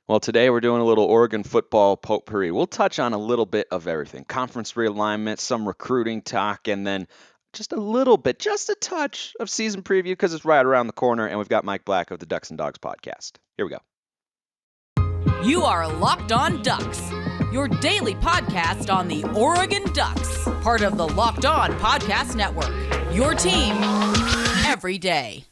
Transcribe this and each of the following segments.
Well, today we're doing a little Oregon football potpourri. We'll touch on a little bit of everything: conference realignment, some recruiting talk, and then just a little bit, just a touch of season preview because it's right around the corner. And we've got Mike Black of the Ducks and Dawgs podcast. Here we go. You are Locked On Ducks, your daily podcast on the Oregon Ducks, part of the Locked On Podcast Network. Your team every day.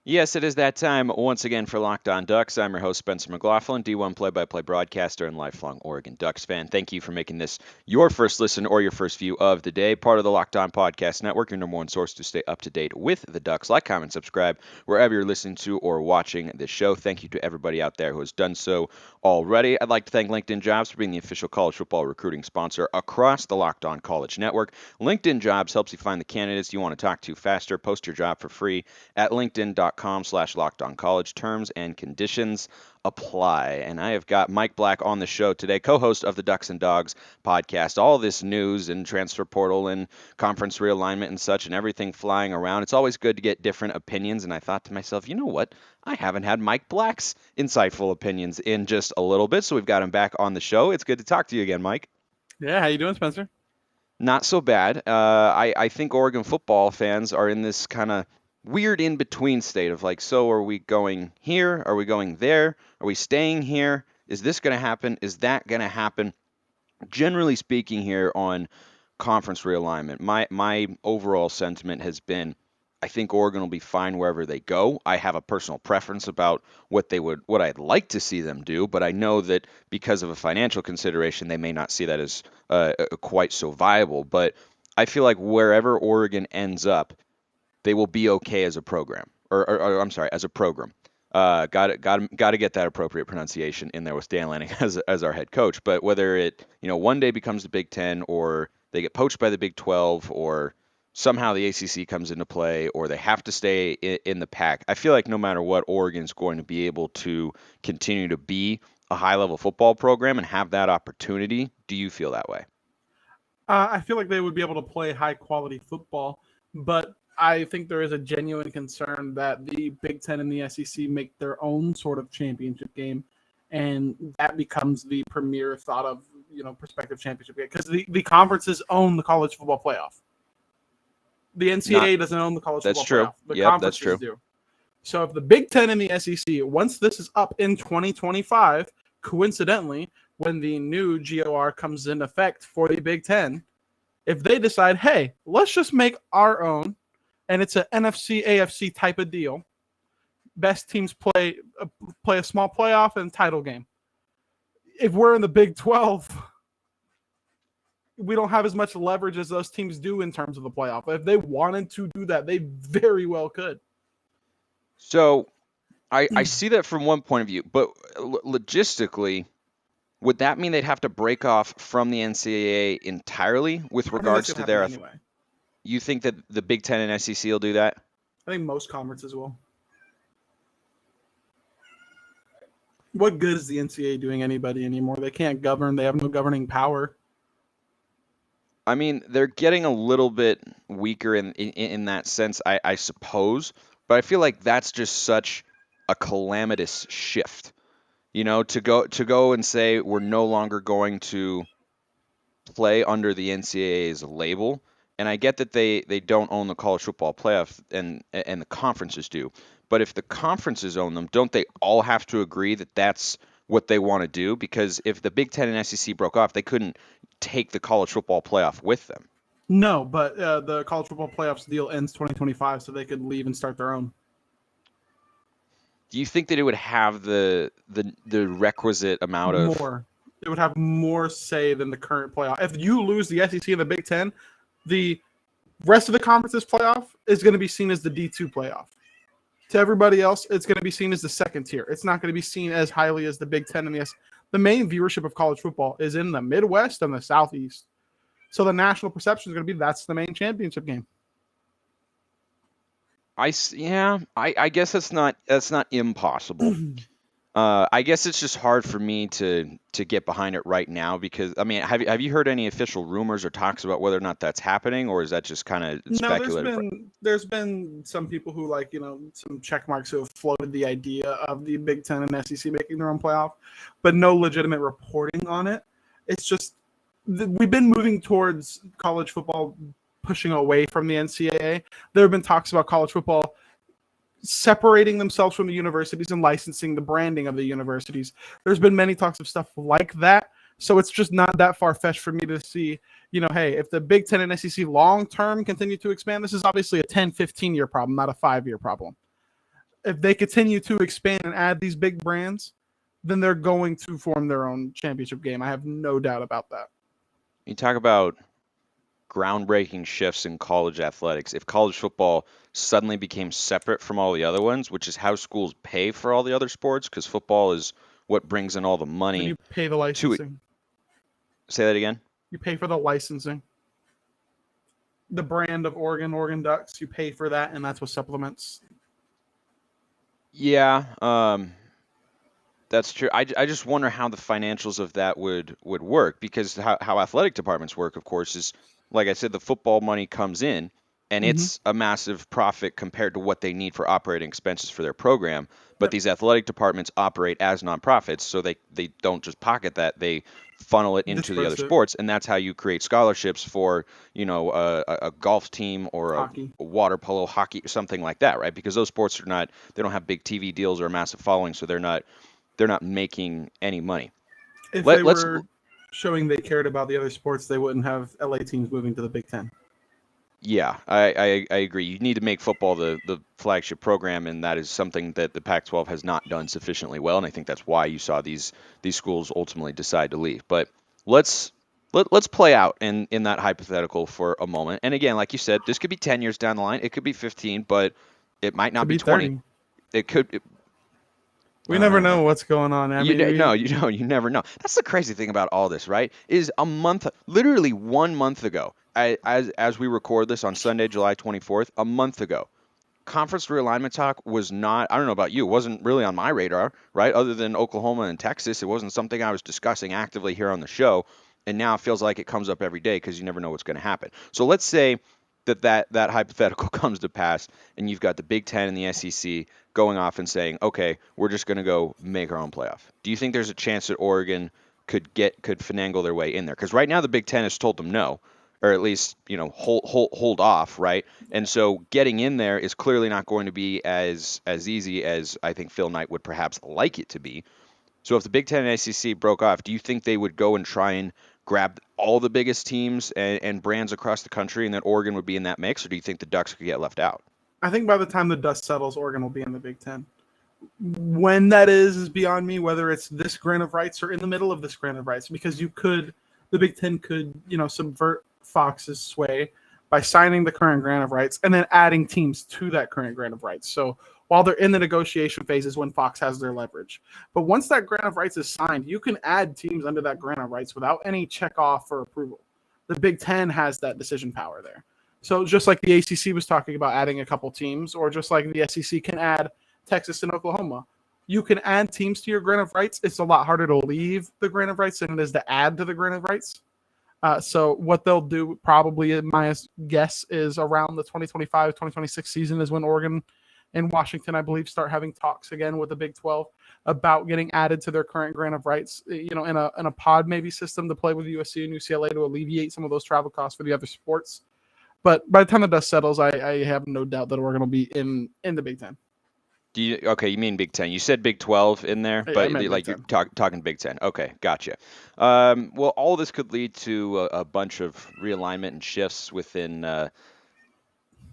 Yes, it is that time once again for Locked On Ducks. I'm your host, Spencer McLaughlin, D1 play-by-play broadcaster and lifelong Oregon Ducks fan. Thank you for making this your first listen or your first view of the day. Part of the Locked On Podcast Network, your number one source to stay up to date with the Ducks. Like, comment, subscribe wherever you're listening to or watching this show. Thank you to everybody out there who has done so already. I'd like to thank LinkedIn Jobs for being the official college football recruiting sponsor across the Locked On College Network. LinkedIn Jobs helps you find the candidates you want to talk to faster. Post your job for free at linkedin.com/lockedoncollege. Terms and conditions apply. And I have got Mike Black on the show today, co-host of the Ducks and Dawgs podcast. All this news and transfer portal and conference realignment and such and everything flying around. It's always good to get different opinions. And I thought to myself, you know what? I haven't had Mike Black's insightful opinions in just a little bit. So we've got him back on the show. It's good to talk to you again, Mike. Yeah, how you doing, Spencer? Not so bad. I think Oregon football fans are in this kind of weird in between state of like, so are we going here? Are we going there? Are we staying here? Is this going to happen? Is that going to happen? Generally speaking, here on conference realignment, my overall sentiment has been, I think Oregon will be fine wherever they go. I have a personal preference about what I'd like to see them do, but I know that because of a financial consideration, they may not see that as quite so viable. But I feel like wherever Oregon ends up, they will be okay as a program, or I'm sorry, as a program. Got to get that appropriate pronunciation in there with Dan Lanning as our head coach. But whether it one day becomes the Big Ten, or they get poached by the Big 12, or somehow the ACC comes into play, or they have to stay in the pack, I feel like no matter what, Oregon's going to be able to continue to be a high-level football program and have that opportunity. Do you feel that way? I feel like they would be able to play high-quality football, but I think there is a genuine concern that the Big Ten and the SEC make their own sort of championship game, and that becomes the premier thought of prospective championship game, because the conferences own the college football playoff. The NCAA doesn't own the college football playoff. The conferences do. So if the Big Ten and the SEC, once this is up in 2025, coincidentally, when the new GOR comes in effect for the Big Ten, if they decide, hey, let's just make our own, and it's an NFC, AFC type of deal, best teams play a small playoff and title game. If we're in the Big 12, we don't have as much leverage as those teams do in terms of the playoff. If they wanted to do that, they very well could. So I see that from one point of view, but logistically, would that mean they'd have to break off from the NCAA entirely with regards to their? Anyway. You think that the Big Ten and SEC will do that? I think most conferences will. What good is the NCAA doing anybody anymore? They can't govern. They have no governing power. I mean, they're getting a little bit weaker in that sense, I suppose. But I feel like that's just such a calamitous shift. To go and say we're no longer going to play under the NCAA's label. And I get that they don't own the college football playoff and the conferences do. But if the conferences own them, don't they all have to agree that that's what they want to do? Because if the Big Ten and SEC broke off, they couldn't take the college football playoff with them. No, but the college football playoffs deal ends 2025, so they could leave and start their own. Do you think that it would have the requisite amount of more? It would have more say than the current playoff. If you lose the SEC and the Big Ten, the rest of the conference's playoff is going to be seen as the D2 playoff. To everybody else, it's going to be seen as the second tier. It's not going to be seen as highly as the Big Ten and the SEC. The main viewership of college football is in the Midwest and the Southeast. So the national perception is going to be that's the main championship game. I guess that's not impossible. I guess it's just hard for me to get behind it right now because I mean, have you heard any official rumors or talks about whether or not that's happening, or is that just kind of No, speculative? there's been some people who some check marks who have floated the idea of the Big Ten and SEC making their own playoff, but no legitimate reporting on it. It's just we've been moving towards college football pushing away from the NCAA. There have been talks about college football separating themselves from the universities and licensing the branding of the universities. There's been many talks of stuff like that. So it's just not that far fetched for me to see, hey, if the Big Ten and SEC long term continue to expand, this is obviously a 10, 15-year problem, not a 5-year problem. If they continue to expand and add these big brands, then they're going to form their own championship game. I have no doubt about that. You talk about groundbreaking shifts in college athletics. If college football suddenly became separate from all the other ones, which is how schools pay for all the other sports, because football is what brings in all the Then money you pay the to it. licensing. Say that again. You pay for the licensing. The brand of Oregon Ducks, you pay for that, and that's what supplements. Yeah, that's true. I just wonder how the financials of that would work because how athletic departments work, of course, is like I said, the football money comes in and Mm-hmm. it's a massive profit compared to what they need for operating expenses for their program. But Yep. these athletic departments operate as nonprofits, so they don't just pocket that, they funnel it into the other Disperse it. sports, and that's how you create scholarships for, a golf team or a Hockey. water polo, hockey, something like that, right? Because those sports are not, they don't have big TV deals or a massive following, so they're not making any money. If they Let's were showing they cared about the other sports, they wouldn't have LA teams moving to the Big Ten. Yeah, I agree. You need to make football the flagship program, and that is something that the Pac-12 has not done sufficiently well, and I think that's why you saw these schools ultimately decide to leave. But let's let's play out in that hypothetical for a moment. And again, like you said, this could be 10 years down the line, it could be 15, but it might not Could be be 20. 30. It could. We never Uh, know what's going on. I mean, you never know. That's the crazy thing about all this, right? Is a month, literally 1 month ago, as we record this on Sunday, July 24th, a month ago, conference realignment talk was not. I don't know about you, it wasn't really on my radar, right? Other than Oklahoma and Texas, it wasn't something I was discussing actively here on the show. And now it feels like it comes up every day because you never know what's going to happen. So let's say that hypothetical comes to pass, and you've got the Big Ten and the SEC going off and saying, okay, we're just going to go make our own playoff. Do you think there's a chance that Oregon could finagle their way in there? Because right now the Big Ten has told them no, or at least hold off, right? And so getting in there is clearly not going to be as easy as I think Phil Knight would perhaps like it to be. So if the Big Ten and SEC broke off, do you think they would go and try and grab all the biggest teams and brands across the country, and that Oregon would be in that mix, or do you think the Ducks could get left out? I think by the time the dust settles, Oregon will be in the Big Ten. When that is beyond me. Whether it's this grant of rights or in the middle of this grant of rights, because the Big Ten could, subvert Fox's sway by signing the current grant of rights and then adding teams to that current grant of rights. So while they're in the negotiation phases, when Fox has their leverage, but once that grant of rights is signed, you can add teams under that grant of rights without any check off or approval. The Big Ten has that decision power there. So just like the ACC was talking about adding a couple teams, or just like the SEC can add Texas and Oklahoma, you can add teams to your grant of rights. It's a lot harder to leave the grant of rights than it is to add to the grant of rights. So what they'll do, probably my guess, is around the 2025-2026 season is when Oregon and Washington, I believe, start having talks again with the Big 12 about getting added to their current grant of rights, in a pod maybe system to play with USC and UCLA to alleviate some of those travel costs for the other sports. But by the time the dust settles, I have no doubt that Oregon will be in the Big Ten. Okay, you mean Big Ten. You said Big 12 in there, I but meant Big like you're 10. talking Big Ten. Okay, gotcha. Well, all this could lead to a bunch of realignment and shifts within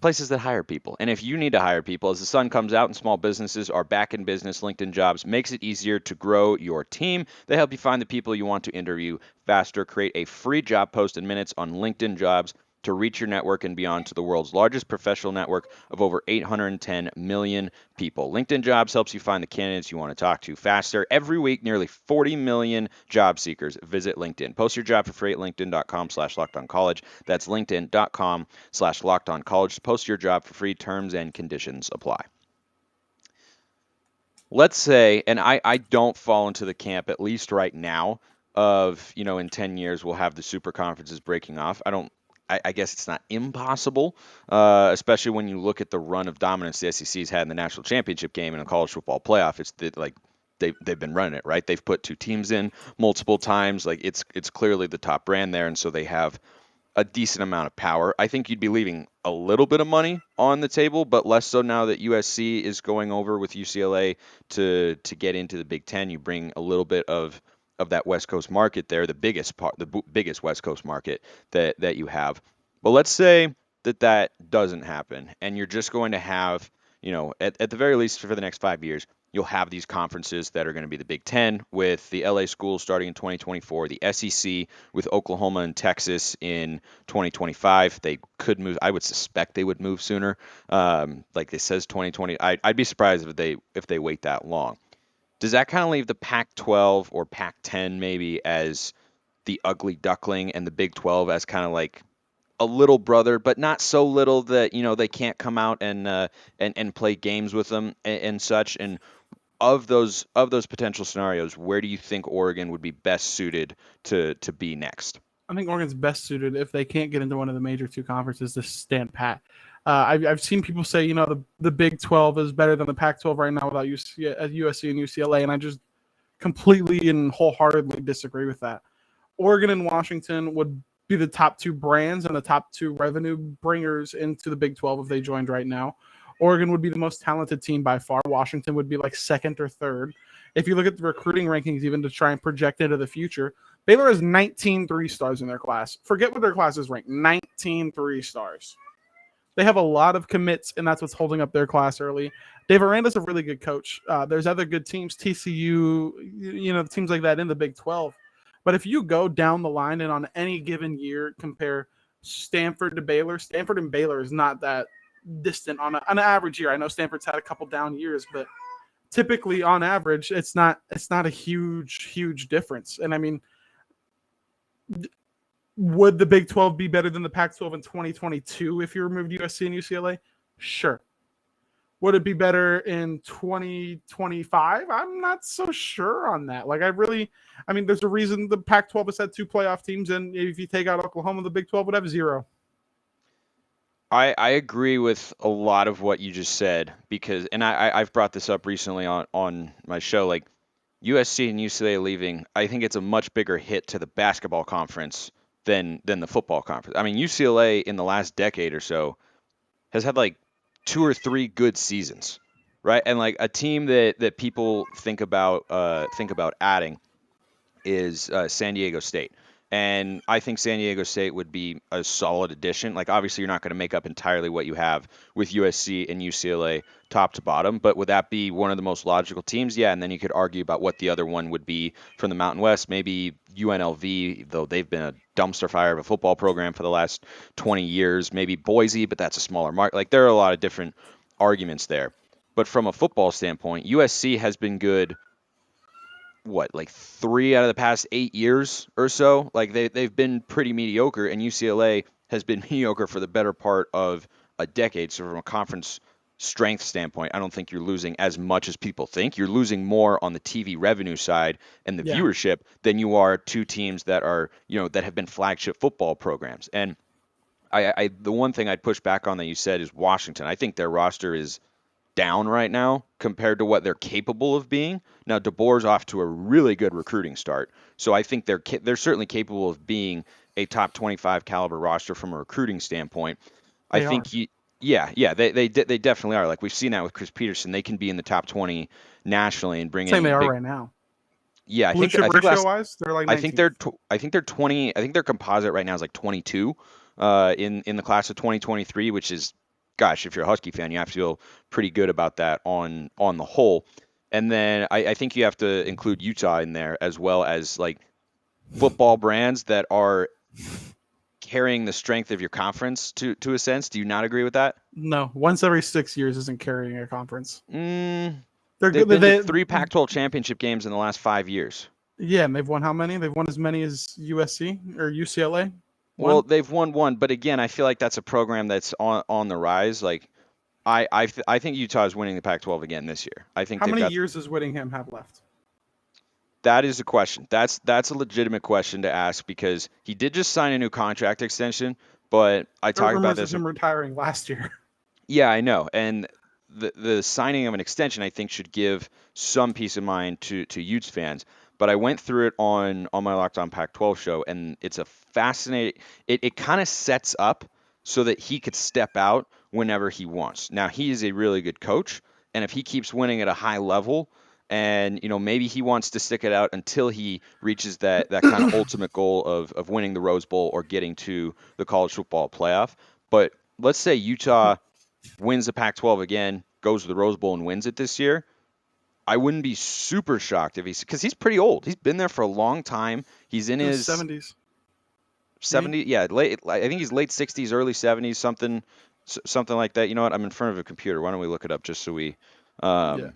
places that hire people. And if you need to hire people, as the sun comes out and small businesses are back in business, LinkedIn Jobs makes it easier to grow your team. They help you find the people you want to interview faster. Create a free job post in minutes on LinkedIn Jobs to reach your network and beyond to the world's largest professional network of over 810 million people. LinkedIn Jobs helps you find the candidates you want to talk to faster. Every week, nearly 40 million job seekers visit LinkedIn. Post your job for free at linkedin.com/lockedoncollege. That's linkedin.com/lockedoncollege. Post your job for free. Terms and conditions apply. let's say, and I don't fall into the camp, at least right now, of, in 10 years we'll have the super conferences breaking off. I guess it's not impossible, especially when you look at the run of dominance the SEC's had in the national championship game and a college football playoff. Like they've been running it, right? They've put two teams in multiple times. Like it's clearly the top brand there, and so they have a decent amount of power. I think you'd be leaving a little bit of money on the table, but less so now that USC is going over with UCLA to get into the Big Ten. You bring a little bit of that West Coast market there, the biggest part, biggest West Coast market that you have. But let's say that doesn't happen, and you're just going to have, at the very least for the next 5 years, you'll have these conferences that are going to be the Big Ten with the LA schools starting in 2024, the SEC with Oklahoma and Texas in 2025. They could move. I would suspect they would move sooner. Like it says 2020. I'd be surprised if they wait that long. Does that kind of leave the Pac-12 or Pac-10 maybe as the ugly duckling and the Big 12 as kind of like a little brother, but not so little that they can't come out and play games with them and such? And of those potential scenarios, where do you think Oregon would be best suited to be next? I think Oregon's best suited if they can't get into one of the major two conferences to stand pat. I've seen people say, the Big 12 is better than the Pac 12 right now without USC and UCLA, and I just completely and wholeheartedly disagree with that. Oregon and Washington would be the top two brands and the top two revenue bringers into the Big 12 if they joined right now. Oregon would be the most talented team by far. Washington would be like second or third. If you look at the recruiting rankings, even to try and project into the future, Baylor has 19 3-stars in their class. Forget what their class is ranked. 19 3-stars. They have a lot of commits, and that's what's holding up their class early. Dave Aranda's a really good coach. There's other good teams, TCU, teams like that in the Big 12. But if you go down the line and on any given year compare Stanford to Baylor, Stanford and Baylor is not that distant on an average year. I know Stanford's had a couple down years, but typically on average, it's not a huge difference. And I mean, would the Big 12 be better than the Pac 12 in 2022 if you removed USC and UCLA? Sure. Would it be better in 2025? I'm not so sure on that. There's a reason the Pac 12 has had two playoff teams, and if you take out Oklahoma, the Big 12 would have zero. I agree with a lot of what you just said because, and I've brought this up recently on my show, like USC and UCLA leaving, I think it's a much bigger hit to the basketball conference than the football conference. I mean, UCLA in the last decade or so has had like two or three good seasons, right? And like a team that people think about adding is San Diego State. And I think San Diego State would be a solid addition. Like, obviously, you're not going to make up entirely what you have with USC and UCLA top to bottom, but would that be one of the most logical teams? Yeah, and then you could argue about what the other one would be from the Mountain West. Maybe UNLV, though they've been a dumpster fire of a football program for the last 20 years. Maybe Boise, but that's a smaller market. Like, there are a lot of different arguments there. But from a football standpoint, USC has been good like 3 out of the past 8 years or so. Like they've been pretty mediocre, and UCLA has been mediocre for the better part of a decade. So from a conference strength standpoint, I don't think you're losing as much as people think. You're losing more on the TV revenue side and the Yeah. viewership than you are two teams that are, that have been flagship football programs. And the one thing I'd push back on that you said is Washington. I think their roster is down right now compared to what they're capable of being. Now DeBoer's off to a really good recruiting start, so I think they're certainly capable of being a top 25 caliber roster from a recruiting standpoint. I They are. think yeah, they definitely are. Like we've seen that with Chris Peterson, they can be in the top 20 nationally and bring Saying they in are big. right now. Yeah, Blue chip I think ratio last wise, they're like I think 19th. they're 20. I think their composite right now is like 22 in the class of 2023, which is, gosh, if you're a Husky fan, you have to feel pretty good about that on the whole. And then I think you have to include Utah in there as well as like football brands that are carrying the strength of your conference to a sense. Do you not agree with that? No, once every 6 years isn't carrying a conference. Mm, They're they've good. been to three Pac-12 championship games in the last 5 years. Yeah, and they've won how many? They've won as many as USC or UCLA. Well, One. they've won one, but again, I feel like that's a program that's on the rise. Like I think Utah is winning the Pac-12 again this year. I think How they've many got. years does Whittingham have left? That is a question. That's a legitimate question to ask because he did just sign a new contract extension, but I There were talked about rumors of this. him retiring last year. Yeah, I know. And the signing of an extension, I think, should give some peace of mind to Utes fans. But I went through it on my Locked On Pac-12 show, and it's a fascinating. It kind of sets up so that he could step out whenever he wants. Now he is a really good coach, and if he keeps winning at a high level, and maybe he wants to stick it out until he reaches that kind of ultimate goal of winning the Rose Bowl or getting to the college football playoff. But let's say Utah wins the Pac-12 again, goes to the Rose Bowl and wins it this year, I wouldn't be super shocked if because he's pretty old. He's been there for a long time. He's in In the his 70s. 70, yeah, late. I think he's late 60s, early 70s, something like that. You know what? I'm in front of a computer. Why don't we look it up just so we, Yeah. um,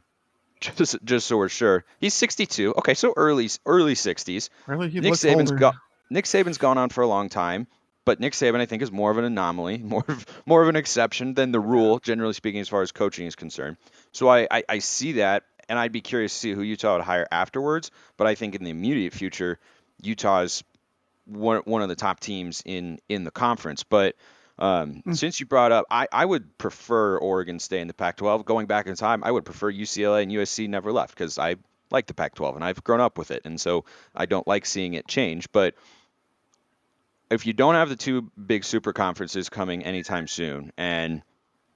just so we're sure. He's 62. Okay, so early 60s. Really? He Nick looks Saban's older. got Nick Saban's gone on for a long time, but Nick Saban I think is more of an anomaly, more of an exception than the Yeah. rule, generally speaking, as far as coaching is concerned. So I see that, and I'd be curious to see who Utah would hire afterwards. But I think in the immediate future, Utah is one of the top teams in the conference. But Mm. since you brought up, I would prefer Oregon stay in the Pac-12. Going back in time, I would prefer UCLA and USC never left because I like the Pac-12 and I've grown up with it, and so I don't like seeing it change. But if you don't have the two big super conferences coming anytime soon, and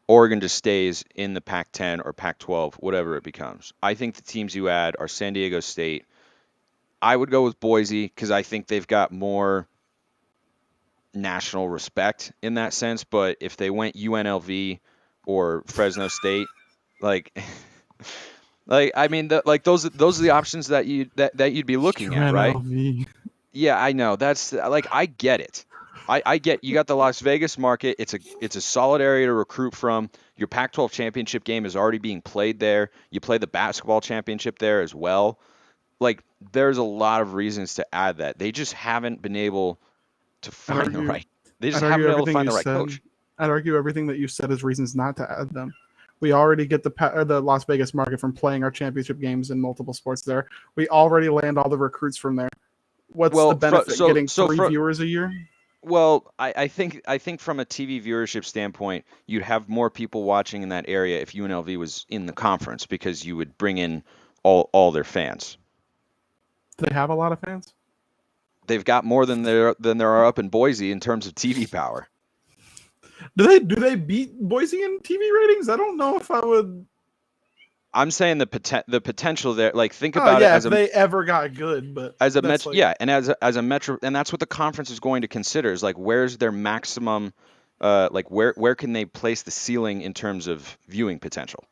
Oregon just stays in the Pac-10 or Pac-12, whatever it becomes, I think the teams you add are San Diego State. I would go with Boise because I think they've got more national respect in that sense. But if they went UNLV or Fresno State, like, like I mean, like those are the options that you'd be looking at, right? UNLV. Yeah, I know. That's like I get it. I get you got the Las Vegas market. It's a solid area to recruit from. Your Pac-12 championship game is already being played there. You play the basketball championship there as well. Like there's a lot of reasons to add that. They just haven't been able to I'd find the argue right. They just I'd haven't argue been able to everything find you the right said. coach. I'd argue everything that you said is reasons not to add them. We already get the Las Vegas market from playing our championship games in multiple sports there. We already land all the recruits from there. What's the Well, benefit? Getting so three for viewers a year? well, I think from a TV viewership standpoint, you'd have more people watching in that area if UNLV was in the conference because you would bring in all their fans. Do they have a lot of fans? They've got more than there are up in Boise in terms of TV power. Do they beat Boise in TV ratings? I don't know if I would. I'm saying the potential there. Like think Oh about it yeah, if they ever got good, but as a that's metro, like yeah, and as a metro, and that's what the conference is going to consider is like where's their maximum, like where can they place the ceiling in terms of viewing potential,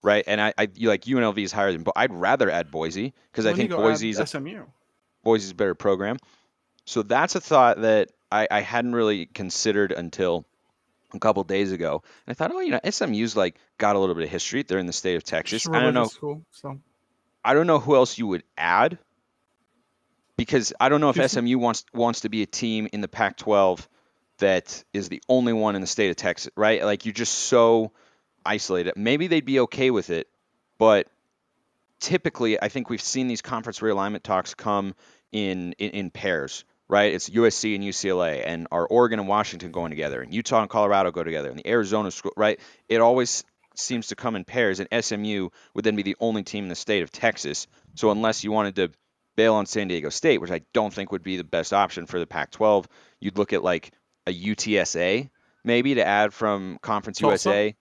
right? And you like UNLV is higher than, but I'd rather add Boise because I when you think go add SMU. Boise's a better program. So that's a thought that I hadn't really considered until a couple days ago. And I thought, oh, SMU's like got a little bit of history. They're in the state of Just Texas. a religious school. So I don't know who else you would add because I don't know if Houston. SMU wants to be a team in the Pac-12 that is the only one in the state of Texas, right? Like you're just so isolated. Maybe they'd be okay with it, but typically I think we've seen these conference realignment talks come in pairs, right? It's USC and UCLA, and are Oregon and Washington going together, and Utah and Colorado go together, and the Arizona school, right? It always seems to come in pairs, and SMU would then be the only team in the state of Texas. So unless you wanted to bail on San Diego State, which I don't think would be the best option for the Pac-12, you'd look at like a UTSA maybe to add from Conference Tulsa. USA.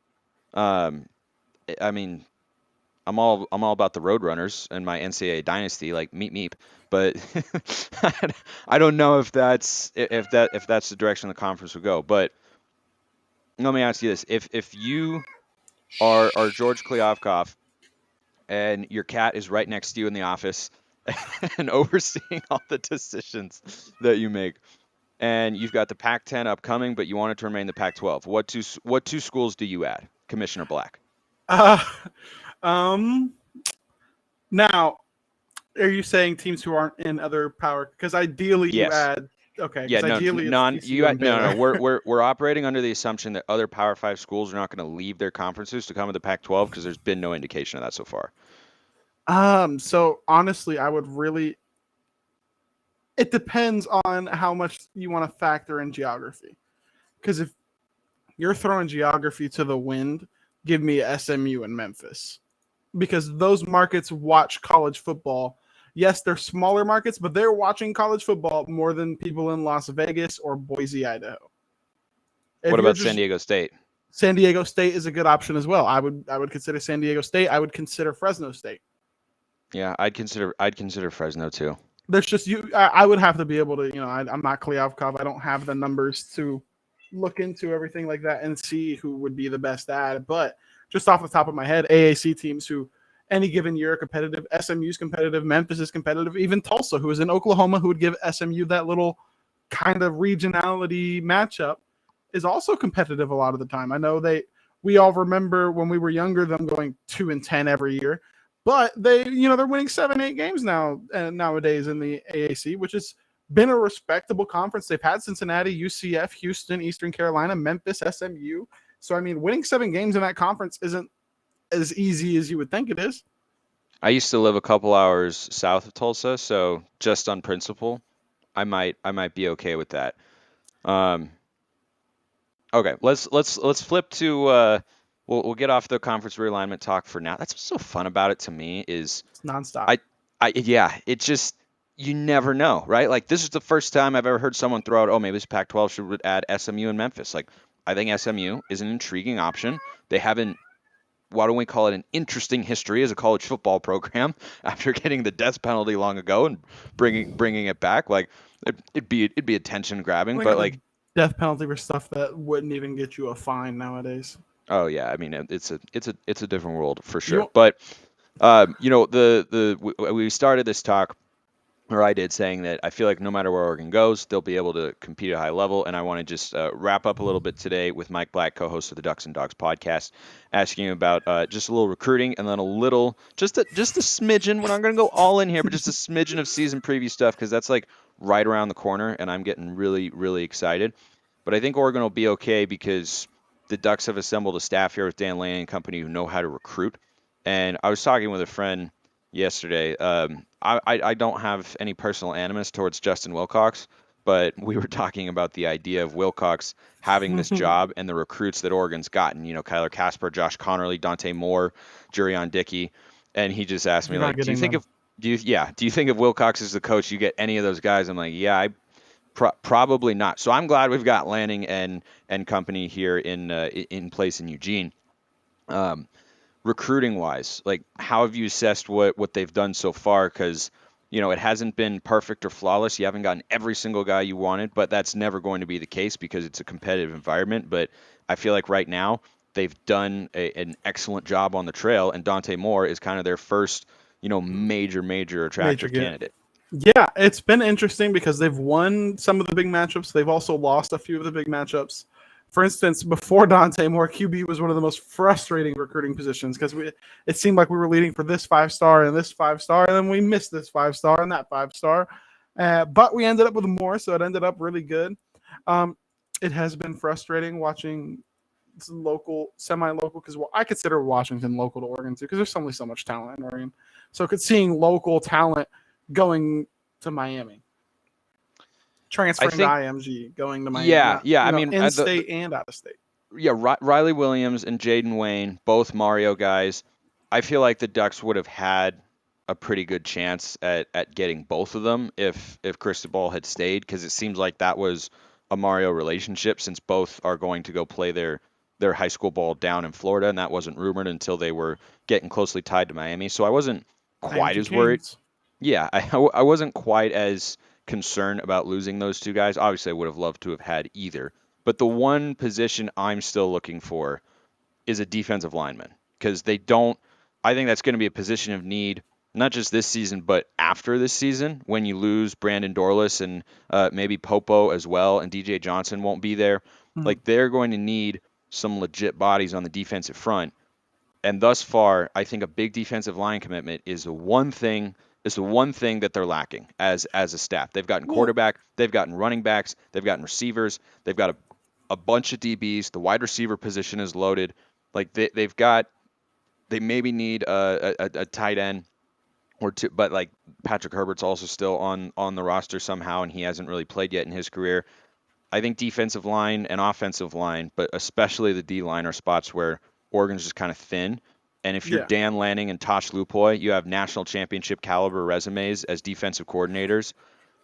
Um, I mean, I'm all about the Roadrunners and my NCAA dynasty, like meep meep. But I don't know if that's the direction the conference would go. But let me ask you this: if you are George Kliavkoff and your cat is right next to you in the office and overseeing all the decisions that you make, and you've got the Pac-10 upcoming, but you want it to remain the Pac-12, what two schools do you add, Commissioner Black? Uh, um. Now, are you saying teams who aren't in other power? Because ideally, you Yes. add Okay, Yeah, because no, ideally it's non. You TCU got and no, no. Baylor. We're operating under the assumption that other Power Five schools are not going to leave their conferences to come to the Pac-12 because there's been no indication of that so far. So honestly, I would really. It depends on how much you want to factor in geography. Because if you're throwing geography to the wind, give me SMU and Memphis. Because those markets watch college football. Yes, they're smaller markets, but they're watching college football more than people in Las Vegas or Boise, Idaho. What If you're about San just Diego State? San Diego State is a good option as well. I would consider San Diego State. I would consider Fresno State. Yeah, I'd consider Fresno too. There's just you. I would have to be able to. I'm not Kliavkoff. I don't have the numbers to look into everything like that and see who would be the best at it. But just off the top of my head, AAC teams who any given year are competitive. SMU's competitive. Memphis is competitive. Even Tulsa, who is in Oklahoma, who would give SMU that little kind of regionality matchup, is also competitive a lot of the time. I know we all remember when we were younger them going 2-10 every year, but they're winning 7-8 games now nowadays in the AAC, which has been a respectable conference. They've had Cincinnati, UCF, Houston, Eastern Carolina, Memphis, SMU. So I mean, winning 7 games in that conference isn't as easy as you would think it is. I used to live a couple hours south of Tulsa, so just on principle, I might be okay with that. Um, okay, let's flip to we'll get off the conference realignment talk for now. That's what's so fun about it to me is It's nonstop. I yeah, it just you never know, right? Like this is the first time I've ever heard someone throw out, oh, maybe this Pac-12 should add SMU and Memphis. Like I think SMU is an intriguing option. They haven't why don't we call it an interesting history as a college football program after getting the death penalty long ago and bringing it back? Like it'd be attention I grabbing, think but the like death penalty for stuff that wouldn't even get you a fine nowadays. oh yeah, I mean it's a different world for sure. You But we started this talk or I did, saying that I feel like no matter where Oregon goes, they'll be able to compete at a high level. And I want to just wrap up a little bit today with Mike Black, co-host of the Ducks and Dawgs podcast, asking you about just a little recruiting and then a little, just a smidgen. We're not going to go all in here, but just a smidgen of season preview stuff because that's like right around the corner, and I'm getting really, really excited. But I think Oregon will be okay because the Ducks have assembled a staff here with Dan Lanning and company who know how to recruit. And I was talking with a friend yesterday. I don't have any personal animus towards Justin Wilcox, but we were talking about the idea of Wilcox having this want job and the recruits that Oregon's gotten. Kyler Casper, Josh Connerly, Dante Moore, Jurion Dickey, and he just asked me you're not like, getting them. do you think if Wilcox is the coach, you get any of those guys? I'm like, yeah, probably not. So I'm glad we've got Lanning and company here in place in Eugene. Um, Recruiting wise, like how have you assessed what they've done so far? Because it hasn't been perfect or flawless. You haven't gotten every single guy you wanted, but that's never going to be the case because it's a competitive environment. But I feel like right now they've done an excellent job on the trail, and Dante Moore is kind of their first major Major attractive get. candidate. Yeah, it's been interesting because they've won some of the big matchups. They've also lost a few of the big matchups. For instance, before Dante Moore, QB was one of the most frustrating recruiting positions because it seemed like we were leading for this 5-star and this 5-star, and then we missed this 5-star and that 5-star. But we ended up with more, so it ended up really good. Um, it has been frustrating watching local, semi-local, because I consider Washington local to Oregon too, because there's only so much talent in Oregon. So seeing local talent going to Miami, I transferring to think, IMG, going to Miami, yeah, not yeah. I mean, in state and out of state. Riley Williams and Jaden Wayne, both Mario guys. I feel like the Ducks would have had a pretty good chance at getting both of them if Cristobal had stayed, because it seems like that was a Mario relationship since both are going to go play their high school ball down in Florida, and that wasn't rumored until they were getting closely tied to Miami. So I wasn't quite IMG as worried. Kings. Yeah, I wasn't quite as concerned about losing those two guys. Obviously, I would have loved to have had either. But the one position I'm still looking for is a defensive lineman because they don't. I think that's going to be a position of need, not just this season, but after this season when you lose Brandon Dorlus and maybe Popo as well, and DJ Johnson won't be there. Mhm. Like they're going to need some legit bodies on the defensive front. And thus far, I think a big defensive line commitment is the one thing is the one thing that they're lacking as a staff. They've gotten Well, quarterback, they've gotten running backs, they've gotten receivers, they've got a bunch of DBs. The wide receiver position is loaded. Like they maybe need a tight end or two, but like Patrick Herbert's also still on the roster somehow, and he hasn't really played yet in his career. I think defensive line and offensive line, but especially the D line, are spots where Oregon's just kind of thin. And if you're yeah, Dan Lanning and Tosh Lupoy, you have national championship caliber resumes as defensive coordinators.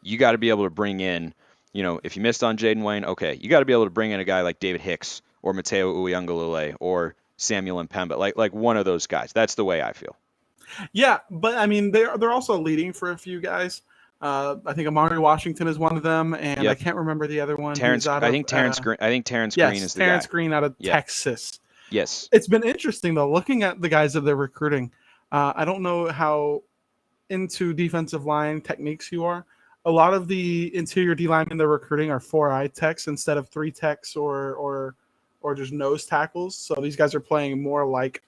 You got to be able to bring in, if you missed on Jaden Wayne, okay, you got to be able to bring in a guy like David Hicks or Mateo Uyunglele or Samuel Mpemba, like one of those guys. That's the way I feel. yeah. But I mean, they're also leading for a few guys. I think Amari Washington is one of them, and I Yep. can't remember the other one. He's out I of think Terrence Green. I think Terrence Green yes, is the guy. Terrence Green out of Yep. Texas. Yes. It's been interesting though, looking at the guys that they're recruiting. I don't know how into defensive line techniques you are. A lot of the interior D linemen they're recruiting are 4-eye techs instead of 3 techs or just nose tackles. So these guys are playing more like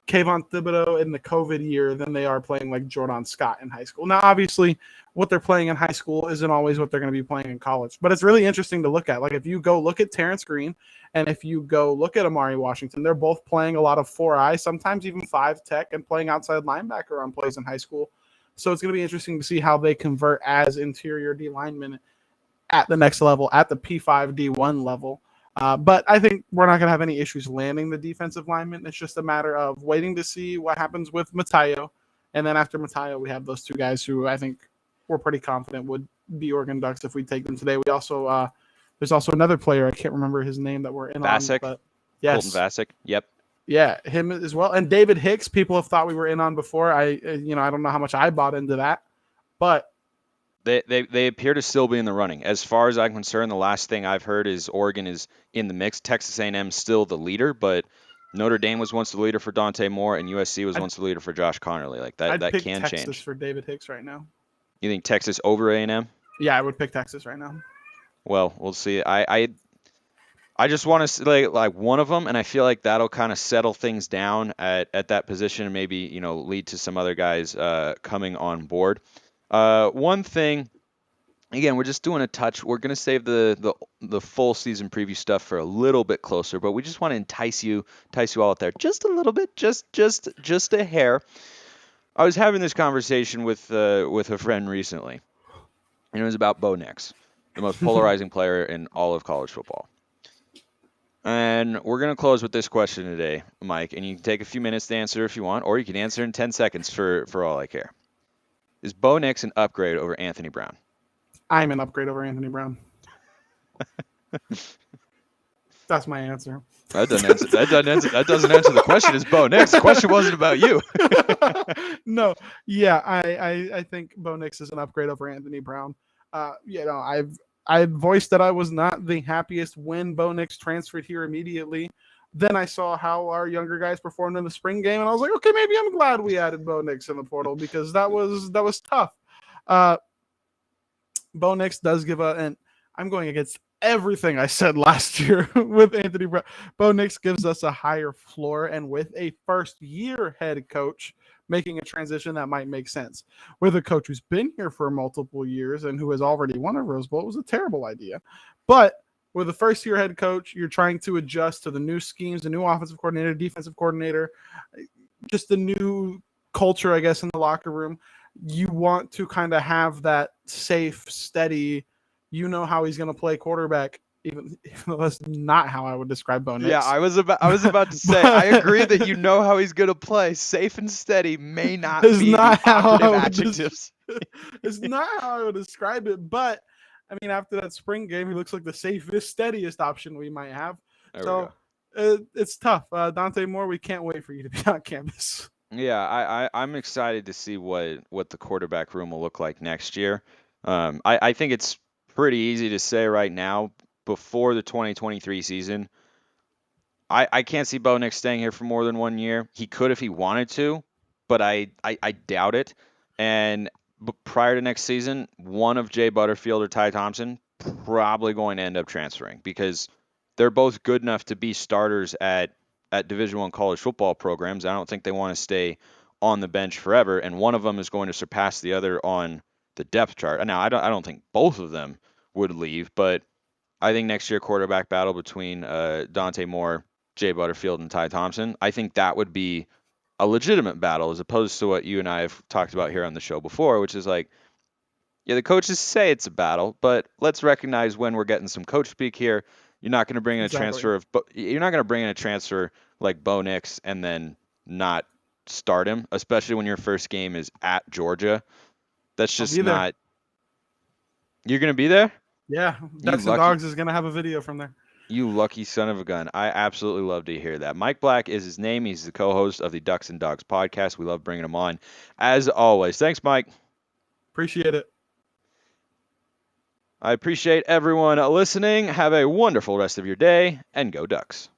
Kayvon Thibodeau in the COVID year than they are playing like Jordan Scott in high school. Now, obviously, what they're playing in high school isn't always what they're going to be playing in college, but it's really interesting to look at. Like if you go look at Terrence Green and if you go look at Amari Washington, they're both playing a lot of 4-eye, sometimes even 5 tech, and playing outside linebacker on plays in high school. So it's going to be interesting to see how they convert as interior D linemen at the next level, at the P5 D1 level. But I think we're not going to have any issues landing the defensive lineman. It's just a matter of waiting to see what happens with Matayo. And then after Matayo, we have those 2 guys who I think we're pretty confident would be Oregon Ducks if we take them today. We also there's also another player, I can't remember his name, that we're in Vasek. on. But yes. Colton Vasek. Yep. Yeah, him as well. And David Hicks, people have thought we were in on before. I don't know how much I bought into that. But They appear to still be in the running. As far as I'm concerned, the last thing I've heard is Oregon is in the mix. Texas A&M still the leader, but Notre Dame was once the leader for Dante Moore, and USC was once the leader for Josh Connerly. Like I'd that pick can Texas change. for David Hicks right now. You think Texas over A&M? Yeah, I would pick Texas right now. Well, we'll see. I just want to see like one of them, and I feel like that'll kind of settle things down at that position, and maybe lead to some other guys coming on board. One thing. Again, we're just doing a touch. We're going to save the full season preview stuff for a little bit closer, but we just want to entice you all out there just a little bit, just a hair. I was having this conversation with a friend recently, and it was about Bo Nix, the most polarizing player in all of college football. And we're going to close with this question today, Mike, and you can take a few minutes to answer if you want, or you can answer in 10 seconds for all I care. Is Bo Nix an upgrade over Anthony Brown? I'm an upgrade over Anthony Brown. That's my answer. That doesn't answer the question. Is Bo Nix? The question wasn't about you. No, yeah, I think Bo Nix is an upgrade over Anthony Brown. I voiced that I was not the happiest when Bo Nix transferred here immediately. Then I saw how our younger guys performed in the spring game, and I was like, okay, maybe I'm glad we added Bo Nix in the portal because that was tough. Bo Nix does give and I'm going against everything I said last year with Anthony Brown. Bo Nix gives us a higher floor, and with a first-year head coach making a transition that might make sense. With a coach who's been here for multiple years and who has already won a Rose Bowl, it was a terrible idea. But with a first-year head coach, you're trying to adjust to the new schemes, the new offensive coordinator, defensive coordinator, just the new culture, I guess, in the locker room. You want to kind of have that safe, steady, how he's going to play quarterback, even though that's not how I would describe Bo Nix. Yeah, I was about to say, I agree that how he's going to play. Safe and steady may not be not the how operative adjectives. It's not how I would describe it, but I mean, after that spring game, he looks like the safest, steadiest option we might have. It's tough. Dante Moore, we can't wait for you to be on campus. Yeah, I'm excited to see what the quarterback room will look like next year. I think it's pretty easy to say right now, before the 2023 season, I can't see Bo Nix staying here for more than 1 year. He could if he wanted to, but I doubt it. And prior to next season, one of Jay Butterfield or Ty Thompson probably going to end up transferring because they're both good enough to be starters at Division I college football programs. I don't think they want to stay on the bench forever, and one of them is going to surpass the other on the depth chart. Now, I don't think both of them would leave, but I think next year quarterback battle between Dante Moore, Jay Butterfield, and Ty Thompson, I think that would be a legitimate battle as opposed to what you and I have talked about here on the show before, which is like, yeah, the coaches say it's a battle, but let's recognize when we're getting some coach speak here. You're not going to bring in a Exactly. transfer of, you're not going to bring in a transfer like Bo Nix and then not start him, especially when your first game is at Georgia. That's I'll just be there. not. You're going to be there? Yeah, You Ducks and lucky. Dogs is gonna have a video from there. You lucky son of a gun. I absolutely love to hear that. Mike Black is his name. He's the co-host of the Ducks and Dogs podcast. We love bringing him on, as always. Thanks, Mike. Appreciate it. I appreciate everyone listening. Have a wonderful rest of your day, and go Ducks.